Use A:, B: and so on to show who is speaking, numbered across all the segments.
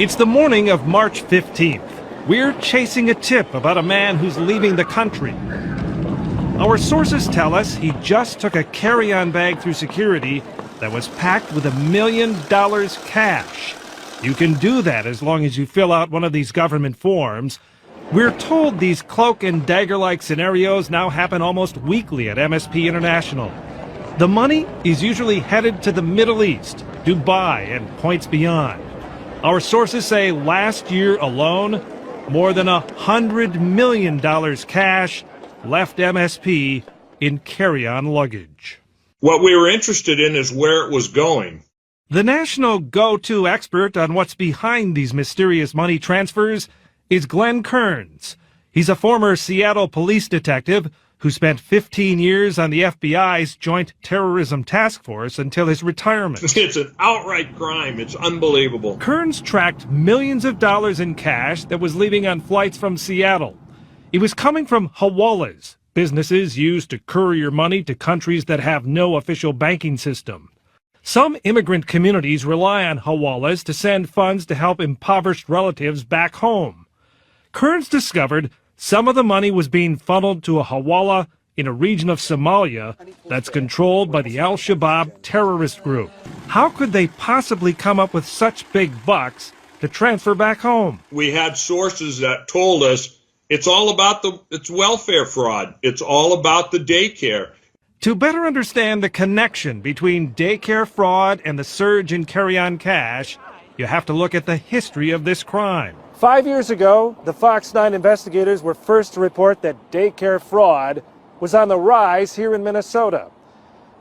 A: It's the morning of March 15th. We're chasing a tip about a man who's leaving the country. Our sources tell us he just took a carry-on bag through security that was packed with $1 million cash. You can do that as long as you fill out one of these government forms. We're told these cloak and dagger-like scenarios now happen almost weekly at MSP International. The money is usually headed to the Middle East, Dubai, and points beyond. Our sources say last year alone, more than $100 million cash left MSP in carry-on luggage.
B: What we were interested in is where it was going.
A: The national go-to expert on what's behind these mysterious money transfers is Glenn Kearns. He's a former Seattle police detective who spent 15 years on the FBI's Joint Terrorism Task Force until his retirement.
B: It's an outright crime. It's unbelievable.
A: Kearns tracked millions of dollars in cash that was leaving on flights from Seattle. It was coming from hawalas, businesses used to courier money to countries that have no official banking system. Some immigrant communities rely on hawalas to send funds to help impoverished relatives back home. Kearns discovered some of the money was being funneled to a hawala in a region of Somalia that's controlled by the Al-Shabaab terrorist group. How could they possibly come up with such big bucks to transfer back home?
B: We had sources that told us it's all about it's welfare fraud. It's all about the daycare.
A: To better understand the connection between daycare fraud and the surge in carry-on cash, you have to look at the history of this crime.
C: 5 years ago, the Fox 9 investigators were first to report that daycare fraud was on the rise here in Minnesota.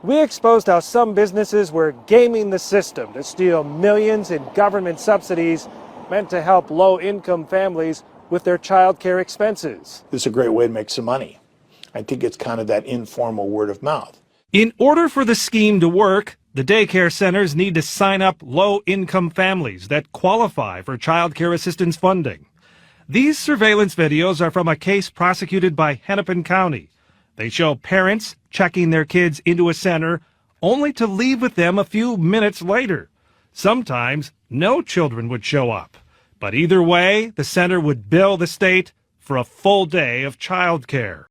C: We exposed how some businesses were gaming the system to steal millions in government subsidies meant to help low-income families with their child care expenses.
D: This is a great way to make some money. I think it's kind of that informal word of mouth.
A: In order for the scheme to work, the daycare centers need to sign up low-income families that qualify for child care assistance funding. These surveillance videos are from a case prosecuted by Hennepin County. They show parents checking their kids into a center only to leave with them a few minutes later. Sometimes no children would show up. But either way, the center would bill the state for a full day of child care.